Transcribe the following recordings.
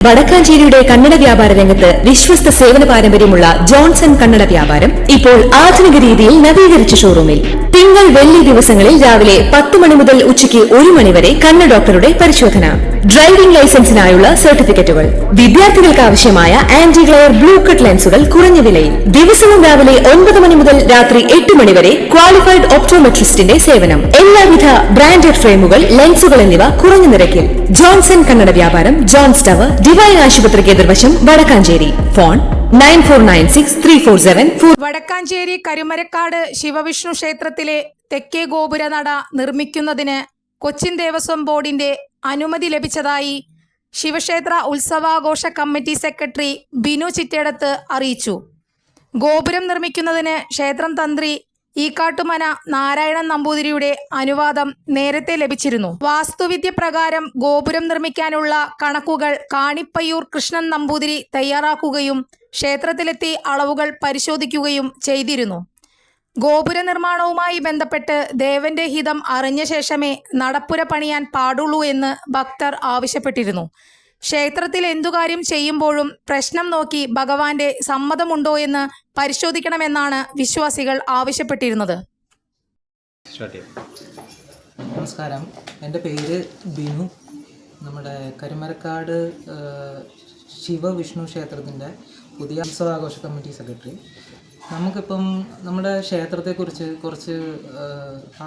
വടക്കാഞ്ചേരിയുടെ കന്നഡ വ്യാപാര രംഗത്ത് വിശ്വസ്ത സേവന പാരമ്പര്യമുള്ള ജോൺസൺ കന്നഡ വ്യാപാരം ഇപ്പോൾ ആധുനിക രീതിയിൽ നവീകരിച്ച ഷോറൂമിൽ തിങ്കൾ വെള്ളി ദിവസങ്ങളിൽ രാവിലെ 10 മണി മുതൽ ഉച്ചയ്ക്ക് 1 മണി വരെ കണ്ണ് ഡോക്ടറുടെ പരിശോധന, ഡ്രൈവിംഗ് ലൈസൻസിനായുള്ള സർട്ടിഫിക്കറ്റുകൾ, വിദ്യാർത്ഥികൾക്ക് ആവശ്യമായ ആന്റി ഗ്ലെയർ ബ്ലൂ കട്ട് ലെൻസുകൾ കുറഞ്ഞ വിലയിൽ, ദിവസവും രാവിലെ 9 മണി മുതൽ രാത്രി 8 മണി വരെ ക്വാളിഫൈഡ് ഒപ്റ്റോമെട്രിസ്റ്റിന്റെ സേവനം, എല്ലാവിധ ബ്രാൻഡഡ് ഫ്രെയിമുകൾ, ലെൻസുകൾ എന്നിവ കുറഞ്ഞ നിരക്കിൽ. ജോൺസൺ കന്നഡ വ്യാപാരം, ജോൺസ് ടവർ, ഡിവൈൻ ആശുപത്രിക്ക് എതിർവശം, വടക്കാഞ്ചേരി. ഫോൺ 94963474. വടക്കാഞ്ചേരി കരുമരക്കാട് ശിവവിഷ്ണു ക്ഷേത്രത്തിലെ തെക്കേ ഗോപുര നട നിർമ്മിക്കുന്നതിന് കൊച്ചിൻ ദേവസ്വം ബോർഡിന്റെ അനുമതി ലഭിച്ചതായി ശിവക്ഷേത്ര ഉത്സവാഘോഷ കമ്മിറ്റി സെക്രട്ടറി ബിനു ചിറ്റേടത്ത് അറിയിച്ചു. ഗോപുരം നിർമ്മിക്കുന്നതിന് ക്ഷേത്രം തന്ത്രി ഈക്കാട്ടുമന നാരായണൻ നമ്പൂതിരിയുടെ അനുവാദം നേരത്തെ ലഭിച്ചിരുന്നു. വാസ്തുവിദ്യ പ്രകാരം ഗോപുരം നിർമ്മിക്കാനുള്ള കണക്കുകൾ കാണിപ്പയ്യൂർ കൃഷ്ണൻ നമ്പൂതിരി തയ്യാറാക്കുകയും ക്ഷേത്രത്തിലെത്തി അളവുകൾ പരിശോധിക്കുകയും ചെയ്തിരുന്നു. ഗോപുര നിർമ്മാണവുമായി ബന്ധപ്പെട്ട് ദേവന്റെ ഹിതം അറിഞ്ഞ ശേഷമേ നടപ്പുര പണിയാൻ പാടുള്ളൂ എന്ന് ഭക്തർ ആവശ്യപ്പെട്ടിരുന്നു. ക്ഷേത്രത്തിൽ എന്തു കാര്യം ചെയ്യുമ്പോഴും പ്രശ്നം നോക്കി ഭഗവാന്റെ സമ്മതമുണ്ടോ എന്ന് പരിശോധിക്കണമെന്നാണ് വിശ്വാസികൾ ആവശ്യപ്പെട്ടിരുന്നത്. നമസ്കാരം, എൻ്റെ പേര് ബിനു. നമ്മുടെ കരുമരക്കാട് ശിവവിഷ്ണു ക്ഷേത്രത്തിൻ്റെ പുതിയ ഉത്സവാഘോഷ കമ്മിറ്റി സെക്രട്ടറി. നമുക്കിപ്പം നമ്മുടെ ക്ഷേത്രത്തെക്കുറിച്ച് കുറച്ച്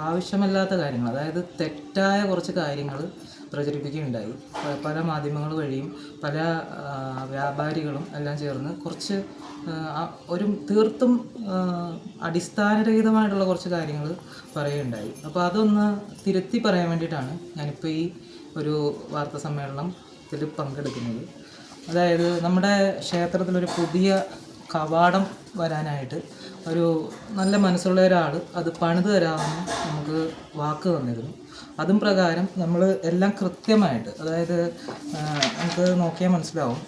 ആവശ്യമല്ലാത്ത കാര്യങ്ങൾ, അതായത് തെറ്റായ കുറച്ച് കാര്യങ്ങൾ പ്രചരിപ്പിക്കുകയുണ്ടായി. പല മാധ്യമങ്ങൾ വഴിയും പല വ്യാപാരികളും എല്ലാം ചേർന്ന് കുറച്ച് ഒരു തീർത്തും അടിസ്ഥാനരഹിതമായിട്ടുള്ള കുറച്ച് കാര്യങ്ങൾ പറയുകയുണ്ടായി. അപ്പോൾ അതൊന്ന് തിരുത്തി പറയാൻ വേണ്ടിയിട്ടാണ് ഞാനിപ്പോൾ ഈ ഒരു വാർത്താ സമ്മേളനത്തിൽ പങ്കെടുക്കുന്നത്. അതായത് നമ്മുടെ ക്ഷേത്രത്തിലൊരു പുതിയ കവാടം വരാനായിട്ട് ഒരു നല്ല മനസ്സുള്ള ഒരാൾ അത് പണിത് തരാമെന്ന് നമുക്ക് വാക്ക് തന്നിരുന്നു. അതും പ്രകാരം നമ്മൾ എല്ലാം കൃത്യമായിട്ട്, അതായത് നമുക്ക് നോക്കിയാൽ മനസ്സിലാവും,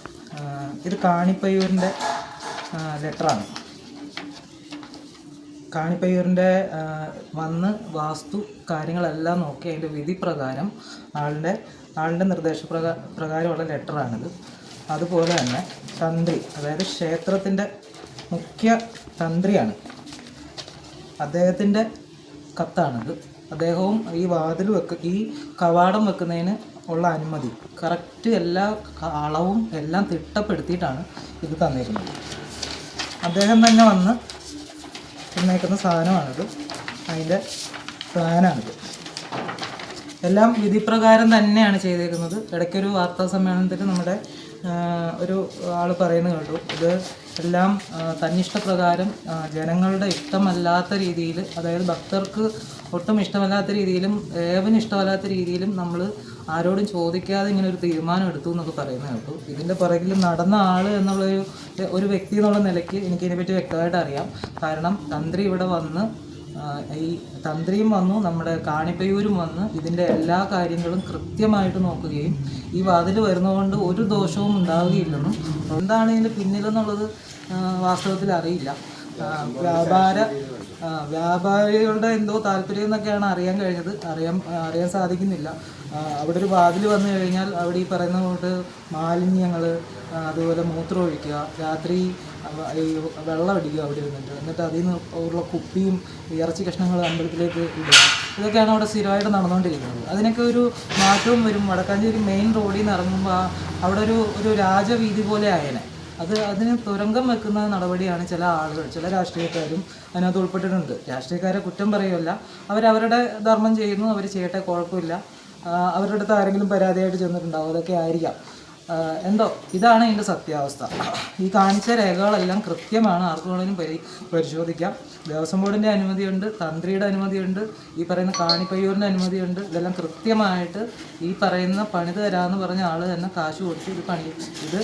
ഇത് കാണിപ്പയ്യൂരിൻ്റെ ലെറ്ററാണ്. കാണിപ്പയ്യൂരിൻ്റെ വന്ന് വാസ്തു കാര്യങ്ങളെല്ലാം നോക്കി അതിൻ്റെ വിധി പ്രകാരം ആളുടെ നിർദ്ദേശപ്രകാരമുള്ള ലെറ്ററാണിത്. അതുപോലെ തന്നെ തന്ത്രി, അതായത് ക്ഷേത്രത്തിൻ്റെ മുഖ്യ തന്ത്രിയാണ്, അദ്ദേഹത്തിൻ്റെ കത്താണിത്. അദ്ദേഹവും ഈ കവാടം വെക്കുന്നതിന് ഉള്ള അനുമതി കറക്റ്റ് എല്ലാ അളവും എല്ലാം തിട്ടപ്പെടുത്തിയിട്ടാണ് ഇത് തന്നിരുന്നത്. അദ്ദേഹം തന്നെ വന്ന് തന്നേക്കുന്ന സാധനമാണിത്, അതിൻ്റെ പ്ലാനാണിത്. എല്ലാം വിധിപ്രകാരം തന്നെയാണ് ചെയ്തേക്കുന്നത്. ഇടയ്ക്കൊരു വാർത്താ സമ്മേളനത്തിൽ നമ്മുടെ ഒരു ആൾ പറയുന്നത് കേട്ടു, ഇത് എല്ലാം തന്നിഷ്ടപ്രകാരം ജനങ്ങളുടെ ഇഷ്ടമല്ലാത്ത രീതിയിൽ, അതായത് ഭക്തർക്ക് ഒട്ടും ഇഷ്ടമല്ലാത്ത രീതിയിലും ഏവന് ഇഷ്ടമല്ലാത്ത രീതിയിലും നമ്മൾ ആരോടും ചോദിക്കാതെ ഇങ്ങനെ ഒരു തീരുമാനം എടുത്തു എന്നൊക്കെ പറയുന്നത് കേട്ടു. ഇതിൻ്റെ പുറകിൽ നടന്ന ആൾ ഒരു വ്യക്തി എന്നുള്ള നിലയ്ക്ക് എനിക്കിതിനെപ്പറ്റി വ്യക്തമായിട്ട് അറിയാം. കാരണം തന്ത്രി ഇവിടെ വന്ന്, ഈ തന്ത്രിയും വന്നു, നമ്മുടെ കാണിപ്പയ്യൂരും വന്ന് ഇതിൻ്റെ എല്ലാ കാര്യങ്ങളും കൃത്യമായിട്ട് നോക്കുകയും ഈ വാതിൽ വരുന്നതുകൊണ്ട് ഒരു ദോഷവും ഉണ്ടാവുകയില്ലെന്നും എന്താണ് ഇതിൻ്റെ പിന്നിലെന്നുള്ളത് വാസ്തവത്തിൽ അറിയില്ല. വ്യാപാരികളുടെ എന്തോ താല്പര്യം എന്നൊക്കെയാണ് അറിയാൻ കഴിഞ്ഞത്. അറിയാൻ സാധിക്കുന്നില്ല. അവിടെ ഒരു വാതിൽ വന്നു കഴിഞ്ഞാൽ അവിടെ ഈ പറയുന്ന കൊണ്ട് മാലിന്യങ്ങൾ, അതുപോലെ മൂത്രം ഒഴിക്കുക, രാത്രി ഈ വെള്ളം അടിക്കുക അവിടെ ഇരുന്നിട്ട്, എന്നിട്ട് അതിൽ നിന്ന് ഉള്ള കുപ്പിയും ഇറച്ചി കഷ്ണങ്ങൾ അമ്പലത്തിലേക്ക് ഇടുക, ഇതൊക്കെയാണ് അവിടെ സ്ഥിരമായിട്ട് നടന്നുകൊണ്ടിരിക്കുന്നത്. അതിനൊക്കെ ഒരു മാറ്റവും വരും. വടക്കാഞ്ചേരി മെയിൻ റോഡിൽ നിന്ന് ഇറങ്ങുമ്പോൾ അവിടെ ഒരു രാജവീതി പോലെ ആയേനെ. അതിന് തുരങ്കം വെക്കുന്ന നടപടിയാണ് ചില ആളുകൾ, ചില രാഷ്ട്രീയക്കാരും അതിനകത്ത് ഉൾപ്പെട്ടിട്ടുണ്ട്. രാഷ്ട്രീയക്കാരെ കുറ്റം പറയുമല്ല, അവരവരുടെ ധർമ്മം ചെയ്യുന്നു, അവർ ചെയ്യട്ടെ, കുഴപ്പമില്ല. അവരുടെ അടുത്ത് ആരെങ്കിലും പരാതിയായിട്ട് ചെന്നിട്ടുണ്ടാവും, അതൊക്കെ ആയിരിക്കാം. എന്തോ ഇതാണ് ഇതിൻ്റെ സത്യാവസ്ഥ. ഈ കാണിച്ച രേഖകളെല്ലാം കൃത്യമാണ്, ആർക്ക് വേണമെങ്കിലും പരിശോധിക്കാം. ദേവസ്വം ബോർഡിൻ്റെ അനുമതിയുണ്ട്, തന്ത്രിയുടെ അനുമതിയുണ്ട്, ഈ പറയുന്ന കാണിപ്പയ്യൂരിൻ്റെ അനുമതിയുണ്ട്. ഇതെല്ലാം കൃത്യമായിട്ട് ഈ പറയുന്ന പണിത് തരാമെന്ന് പറഞ്ഞ ആൾ തന്നെ കാശ് കൊടുത്ത് ഇത്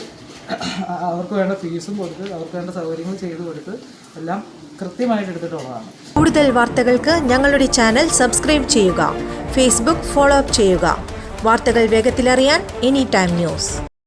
അവർക്ക് വേണ്ട ഫീസും കൊടുത്ത് അവർക്ക് വേണ്ട സൗകര്യങ്ങൾ ചെയ്തു കൊടുത്ത് എല്ലാം കൃത്യമായിട്ട് എടുത്തിട്ടുള്ളതാണ്. കൂടുതൽ വാർത്തകൾക്ക് ഞങ്ങളുടെ ചാനൽ സബ്സ്ക്രൈബ് ചെയ്യുക, ഫേസ്ബുക്ക് ഫോളോ അപ്പ് ചെയ്യുക. വാർത്തകൾ വേഗത്തിലറിയാൻ എനി ടൈം ന്യൂസ്.